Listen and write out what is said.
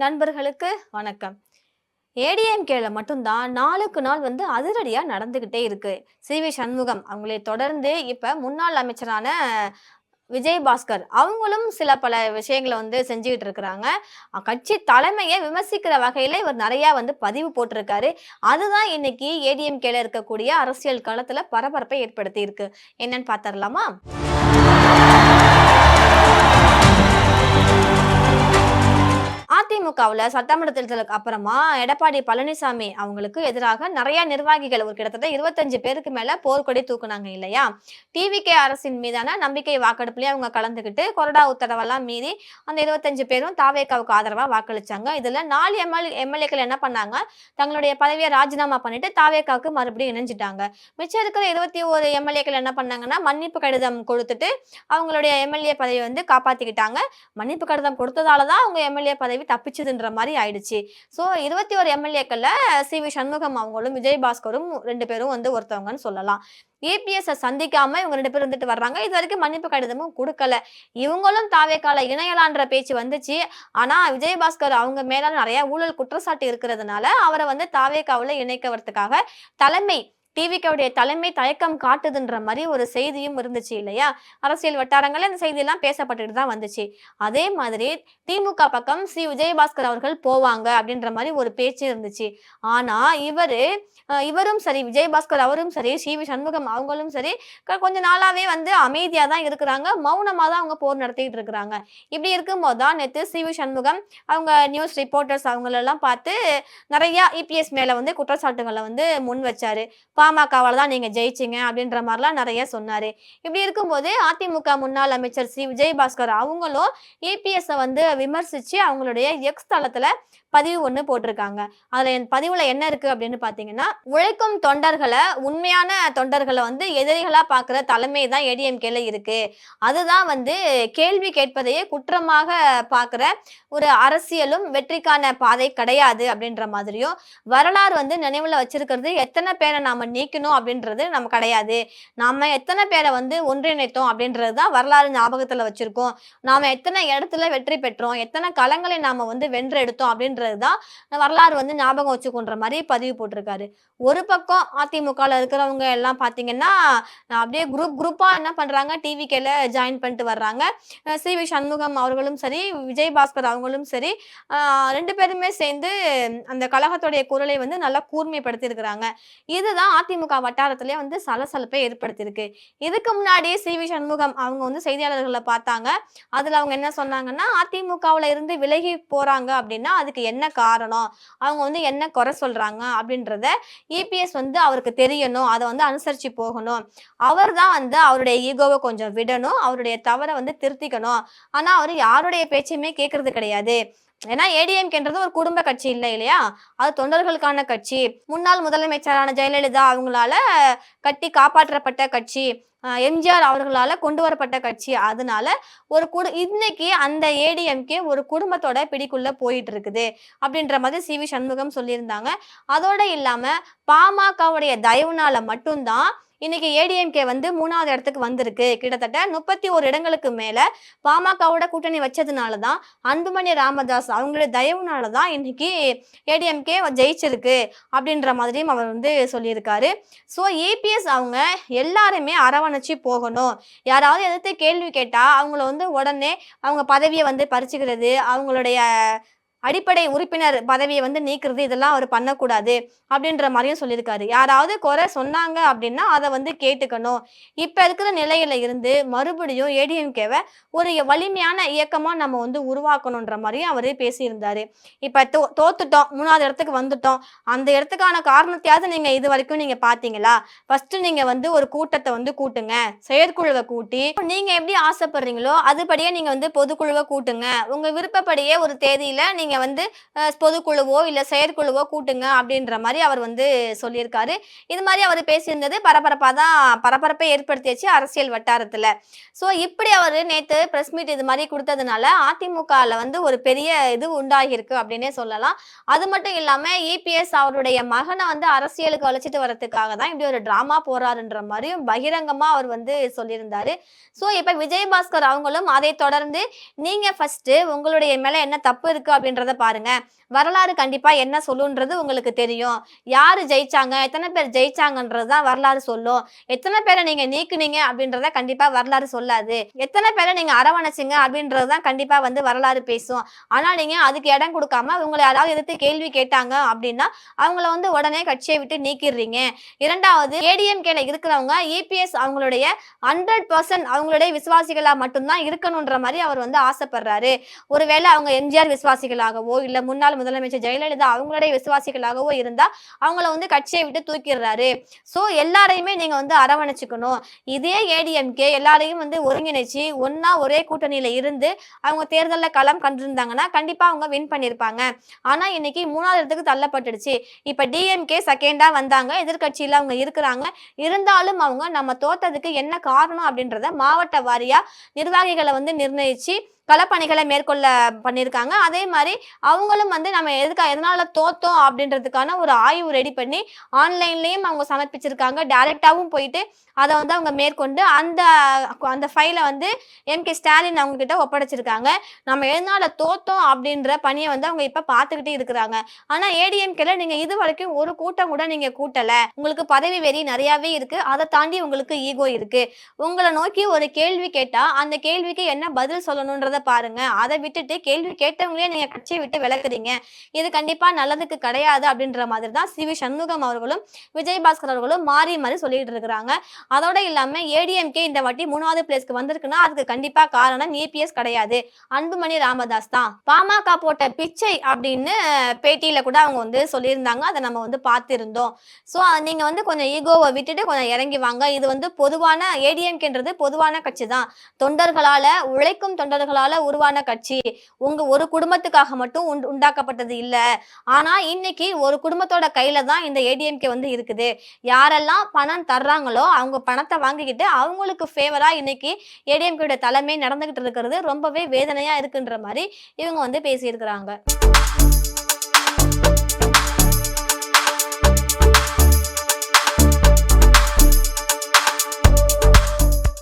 நண்பர்களுக்கு வணக்கம். ஏடிஎம்கேல மட்டும்தான் நாளுக்கு நாள் அதிரடியா நடந்துகிட்டே இருக்கு. சி.வி. சண்முகம் அவங்களை தொடர்ந்து இப்ப முன்னாள் அமைச்சரான விஜயபாஸ்கர் அவங்களும் சில பல விஷயங்கள செஞ்சுகிட்டு இருக்கிறாங்க. கட்சி தலைமையை விமர்சிக்கிற வகையில இவர் நெறைய பதிவு போட்டிருக்காரு. அதுதான் இன்னைக்கு ஏடிஎம்கேல இருக்கக்கூடிய அரசியல் களத்துல பரபரப்பை ஏற்படுத்தி இருக்கு. என்னன்னு பாத்தரலாமா? அதிமுகவுல சட்டமன்ற தேர்தலுக்கு அப்புறமா எடப்பாடி பழனிசாமி அவங்களுக்கு எதிராக நிறைய நிர்வாகிகள் ஒரு கிட்டத்தட்ட 25 பேருக்கு மேல போர்க்கொடி தூக்குனாங்க இல்லையா? டிவிகே அரசின் மீதான நம்பிக்கை வாக்கெடுப்புலயே அவங்க கலந்துகிட்டு கொறடா உத்தரவெல்லாம் மீறி அந்த 25 பேரும் தாவேகாவுக்கு ஆதரவா வாக்களிச்சாங்க. இதுல 4 எம்எல்ஏக்கள் என்ன பண்ணாங்க, தங்களுடைய பதவியை ராஜினாமா பண்ணிட்டு தாவேகாவுக்கு மறுபடியும் இணைஞ்சிட்டாங்க. மிச்சம் இருக்கிற 21 எம்எல்ஏக்கள் என்ன பண்ணாங்கன்னா மன்னிப்பு கடிதம் கொடுத்துட்டு அவங்களுடைய எம்எல்ஏ பதவியை காப்பாத்திக்கிட்டாங்க. மன்னிப்பு கடிதம் கொடுத்ததாலதான் அவங்க எம்எல்ஏ பதவி தப்பிச்சதுன்ற மாதிரி ஆயிடுச்சு. So 21 எம்எல்ஏக்கள்ல CV. சண்முகம் அவங்களும் விஜயபாஸ்கரும் 2 பேரும் ஒருத்தவங்கன்னு சொல்லலாம். ஏபிஎஸ் சந்திக்காம இவங்க 2 பேரும் வந்துட்டு வர்றாங்க. இது வரைக்கும் மன்னிப்பு கடிதமும் கொடுக்கல. இவங்களும் தாவேகால இணையலான்ற பேச்சு வந்துச்சு. ஆனா விஜயபாஸ்கர் அவங்க மேல நிறைய ஊழல் குற்றச்சாட்டு இருக்கிறதுனால அவரை தாவேகாவுல இணைக்கிறதுக்காக தலைமை டிவிகேவுடைய தலைமை தயக்கம் காட்டுதுன்ற மாதிரி ஒரு செய்தியும் இருந்துச்சு இல்லையா? அரசியல் வட்டாரங்கள்ல இந்த செய்தி எல்லாம் பேசப்பட்டுட்டு தான் வந்துச்சு. அதே மாதிரி திமுக பக்கம் விஜயபாஸ்கர் அவர்கள் போவாங்க அப்படின்ற மாதிரி ஒரு பேச்சு இருந்துச்சு. ஆனா இவரும் சரி, விஜயபாஸ்கர் அவரும் சரி, சி.வி. சண்முகம் அவங்களும் சரி கொஞ்ச நாளாவே அமைதியா தான் இருக்கிறாங்க. மௌனமா தான் அவங்க போர் நடத்திட்டு இருக்கிறாங்க. இப்படி இருக்கும்போது தான் நேத்து சி.வி. சண்முகம் அவங்க நியூஸ் ரிப்போர்ட்டர்ஸ் அவங்களெல்லாம் பார்த்து நிறைய இபிஎஸ் மேல குற்றச்சாட்டுகளை முன் வச்சாரு. பாமகவால தான் நீங்க ஜெயிச்சிங்க அப்படின்ற மாதிரிலாம் நிறைய சொன்னாரு. இப்படி இருக்கும்போது அதிமுக முன்னாள் அமைச்சர் விஜயபாஸ்கர் அவங்களும் ஏபிஎஸ் விமர்சிச்சு அவங்களுடைய எக்ஸ் தளத்துல பதிவு ஒண்ணு போட்டிருக்காங்க. அதுல என் பதிவுல என்ன இருக்கு அப்படின்னு பாத்தீங்கன்னா, உழைக்கும் தொண்டர்களை உண்மையான தொண்டர்களை எதிரிகளா பாக்குற தலைமை தான் ஏடிஎம்கேல இருக்கு. அதுதான் கேள்வி கேட்பதையே குற்றமாக பாக்குற ஒரு அரசியலும் வெற்றிக்கான பாதை கிடையாது அப்படின்ற மாதிரியும், வரலாறு நினைவுல வச்சிருக்கிறது எத்தனை பேரை நாம நீக்கணும் அப்படின்றது நம்ம கிடையாது. நாம எத்தனை பேரை ஒன்றிணைத்தோம் அப்படின்றது தான் வரலாறு ஞாபகத்துல வச்சிருக்கோம். நாம எத்தனை இடத்துல வெற்றி பெற்றோம், எத்தனை களங்களை நாம வென்றெடுத்தோம் அப்படின்றதுதான் வரலாறு ஞாபகம் வச்சுக்கொன்ற மாதிரி பதிவு போட்டிருக்காரு. ஒரு பக்கம் அதிமுகல இருக்கிறவங்க எல்லாம் பாத்தீங்கன்னா அப்படியே குரூப்பா என்ன பண்றாங்க, டிவிகேல ஜாயின் பண்ணிட்டு வர்றாங்க. சி.வி. சண்முகம் அவர்களும் சரி, விஜயபாஸ்கர் அவங்களும் சரி 2 பேருமே சேர்ந்து அந்த கழகத்துடைய குரலை நல்லா கூர்மைப்படுத்தி இருக்கிறாங்க. இதுதான் அதிமுக வட்டாரத்திலே சலசலப்பை ஏற்படுத்தியிருக்கு. இதுக்கு முன்னாடி சி.வி. சண்முகம் அவங்க செய்தியாளர்களை பார்த்தாங்க. அதுல அவங்க என்ன சொன்னாங்கன்னா, அதிமுகவுல இருந்து விலகி போறாங்க அப்படின்னா அதுக்கு என்ன காரணம், அவங்க என்ன குறை சொல்றாங்க அப்படின்றத இபிஎஸ் அவருக்கு தெரியணும். அதை அனுசரிச்சு போகணும். அவர் தான் அவருடைய ஈகோவை கொஞ்சம் விடணும். அவருடைய தவறை திருத்திக்கணும். ஆனா அவரு யாருடைய பேச்சையுமே கேட்கறது கிடையாது. ஏன்னா ஏடிஎம்கேன்றது ஒரு குடும்ப கட்சி இல்லையா? அது தொண்டர்களுக்கான கட்சி. முன்னாள் முதலமைச்சரான ஜெயலலிதா அவங்களால கட்டி காப்பாற்றப்பட்ட கட்சி. எம்ஜிஆர் அவர்களால கொண்டு வரப்பட்ட கட்சி. அதனால இன்னைக்கு அந்த ஏடிஎம்கே ஒரு குடும்பத்தோட பிடிக்குள்ள போயிட்டு இருக்குது அப்படின்ற மாதிரி சி.வி. சண்முகம் சொல்லியிருந்தாங்க. அதோட இல்லாம பாமகவுடைய தயவுனால மட்டும்தான் இன்னைக்கு ஏடிஎம்கே 3வது இடத்துக்கு வந்திருக்கு. கிட்டத்தட்ட 31 இடங்களுக்கு மேல பாமகவோட கூட்டணி வச்சதுனாலதான், அன்புமணி ராமதாஸ் அவங்களுடைய தயவுனாலதான் இன்னைக்கு ஏடிஎம்கே ஜெயிச்சிருக்கு அப்படின்ற மாதிரியும் அவர் சொல்லியிருக்காரு. ஸோ ஏபிஎஸ் அவங்க எல்லாருமே அரவணைச்சு போகணும். யாராவது எதிர்த்து கேள்வி கேட்டா அவங்கள உடனே அவங்க பதவியை பறிச்சுக்கிறது, அவங்களுடைய அடிப்படை உறுப்பினர் பதவியை நீக்கிறது, இதெல்லாம் அவர் பண்ணக்கூடாது அப்படின்ற மாதிரியும் சொல்லியிருக்காரு. யாராவது குறை சொன்னாங்க அப்படின்னா அதை கேட்டுக்கணும். இப்ப இருக்கிற நிலையில இருந்து மறுபடியும் ஏடிஎம்கேவை ஒரு வலிமையான இயக்கமா நம்ம உருவாக்கணுன்ற மாதிரியும் அவரே பேசியிருந்தாரு. இப்ப தோத்துட்டோம், 3வது இடத்துக்கு வந்துட்டோம். அந்த இடத்துக்கான காரணத்தையாவது நீங்க இது வரைக்கும் நீங்க பாத்தீங்களா? ஃபர்ஸ்ட் நீங்க ஒரு கூட்டத்தை கூட்டுங்க, செயற்குழுவை கூட்டி நீங்க எப்படி ஆசைப்படுறீங்களோ அதுபடியே நீங்க பொதுக்குழுவை கூட்டுங்க. உங்க விருப்பப்படியே ஒரு தேதியில நீங்க பொதுக்குழுவோ இல்ல செயற்குழுவோ கூட்டுங்க அப்படின்ற மாதிரி அவர் சொல்லியிருக்காரு. இது மாதிரி அவர் பேசியிருந்தது பரபரப்பை ஏற்படுத்தியாச்சு அரசியல் வட்டாரத்துல. சோ இப்படி அவர் நேத்து பிரஸ் மீட் இது மாதிரி கொடுத்ததுனால அதிமுகல ஒரு பெரிய இது உண்டாகி இருக்கு அப்படின்னே சொல்லலாம். அது மட்டும் இல்லாம இபிஎஸ் அவருடைய மகனை அரசியலுக்கு அழைச்சிட்டு வரதுக்காக தான் இப்படி ஒரு டிராமா போறாருன்ற மாதிரியும் பகிரங்கமா அவர் சொல்லியிருந்தாரு. சோ இப்ப விஜயபாஸ்கர் அவங்களும் அதை தொடர்ந்து நீங்க ஃபர்ஸ்ட் உங்களுடைய மேல என்ன தப்பு இருக்கு அப்படின்ற அப்படின்றத பாருங்க. வரலாறு கண்டிப்பா என்ன சொல்லுன்றது உங்களுக்கு தெரியும். யாரு ஜெயிச்சாங்க, எத்தனை பேர் ஜெயிச்சாங்கன்றது தான் வரலாறு சொல்லும். எத்தனை பேரை நீங்க நீக்குனீங்க அப்படின்றத கண்டிப்பா வரலாறு சொல்லாது. எத்தனை பேரை நீங்க அரவணைச்சீங்க அப்படின்றது தான் கண்டிப்பா வந்து வரலாறு பேசும். ஆனா நீங்க அதுக்கு இடம் கொடுக்காம உங்கள யாராவது எதிர்த்து கேள்வி கேட்டாங்க அப்படின்னா அவங்கள வந்து உடனே கட்சியை விட்டு நீக்கிடுறீங்க. இரண்டாவது, ஏடிஎம்கேல இருக்கிறவங்க இபிஎஸ் அவங்களுடைய 100% அவங்களுடைய விசுவாசிகளா மட்டும்தான் இருக்கணும்ன்ற மாதிரி அவர் வந்து ஆசைப்படுறாரு. ஒருவேளை அவங்க எம்ஜிஆர் விசுவாசிகளாகவோ இல்ல முன்னாள் முதலமைச்சர் ஜெயலலிதா அவங்களுடைய விசுவாசிகளாகவோ இருந்தா அவங்கள வந்து கட்சியை விட்டு தூக்கிடுறாரு. சோ எல்லாரையுமே நீங்க வந்து அரவணைச்சுக்கணும். இதே ஏடிஎம்கே எல்லாரையும் வந்து ஒருங்கிணைச்சு ஒன்னா ஒரே கூட்டணியில இருந்து அவங்க தேர்தல்ல களம் கண்டிருந்தாங்கன்னா கண்டிப்பா அவங்க வின் பண்ணிருப்பாங்க. ஆனா இன்னைக்கு 3வது இடத்துக்கு தள்ளப்பட்டுடுச்சு. இப்ப டிஎம்கே செகண்டா வந்தாங்க, எதிர்கட்சியில அவங்க இருக்கிறாங்க. இருந்தாலும் அவங்க நம்ம தோத்ததுக்கு என்ன காரணம் அப்படின்றத மாவட்ட வாரியா நிர்வாகிகளை வந்து நிர்ணயிச்சு களப்பணிகளை மேற்கொள்ள பண்ணியிருக்காங்க. அதே மாதிரி அவங்களும் வந்து நம்ம எதனால தோத்தோம் அப்படின்றதுக்கான ஒரு ஆய்வு ரெடி பண்ணி ஆன்லைன்லயும் அவங்க சமர்ப்பிச்சிருக்காங்க. டைரக்டாவும் போயிட்டு அதை வந்து அவங்க மேற்கொண்டு அந்த அந்த ஃபைலை வந்து எம்.கே. ஸ்டாலின் அவங்க கிட்ட ஒப்படைச்சிருக்காங்க. நம்ம எதனால தோத்தோம் அப்படின்ற பணியை வந்து அவங்க இப்ப பார்த்துக்கிட்டே இருக்கிறாங்க. ஆனா ஏடிஎம்கேல நீங்க இது வரைக்கும் ஒரு கூட்டம் கூட நீங்க கூட்டல. உங்களுக்கு பதவி வெறி நிறையவே இருக்கு. அதை தாண்டி உங்களுக்கு ஈகோ இருக்கு. உங்களை நோக்கி ஒரு கேள்வி கேட்டா அந்த கேள்விக்கு என்ன பதில் சொல்லணும்ன்றத பாருங்க. அதை விட்டுட்டு கேள்வி கேட்டவங்களே நீங்க கட்சியை விட்டு விலக்குறீங்க. இது கண்டிப்பா நல்லதுக்கு கிடையாது அப்படின்ற மாதிரி தான் சி.வி. சண்முகம் அவர்களும் விஜயபாஸ்கர் அவர்களும் மாறி மாறி சொல்லிட்டு இருக்கிறாங்க. அதோட இல்லாம ஏடிஎம்கே இந்த வாட்டி 3வது பிளேஸ்க்கு வந்திருக்குன்னா அதுக்கு கண்டிப்பா காரணம் இபிஎஸ் கிடையாது, அன்புமணி ராமதாஸ் தான். பாமக போட்ட பிச்சை அப்படின்னு பேட்டியில கூட அவங்க வந்து சொல்லியிருந்தாங்க. அதை நம்ம வந்து பார்த்திருந்தோம். சோ நீங்க வந்து கொஞ்சம் ஈகோவை விட்டுட்டு கொஞ்சம் இறங்கி வாங்க. இது வந்து பொதுவான ஏடிஎம்கேன்றது பொதுவான கட்சி தான். தொண்டர்களால, உழைக்கும் தொண்டர்களால உருவான கட்சி. உங்க ஒரு குடும்பத்துக்காக மட்டும் உண்டாக்கப்பட்டது இல்ல. ஆனா இன்னைக்கு ஒரு குடும்பத்தோட கையில தான் இந்த ஏடிஎம்கே வந்து இருக்குது. யாரெல்லாம் பணம் தர்றாங்களோ அவங்க பணத்தை வாங்கிக்கிட்டு அவங்களுக்கு ஃபேவரா இன்னைக்கு ஏடிஎம்கே தலைமை நடந்துகிட்டு இருக்கிறது ரொம்பவே வேதனையா இருக்குன்ற மாதிரி இவங்க வந்து பேசியிருக்கிறாங்க.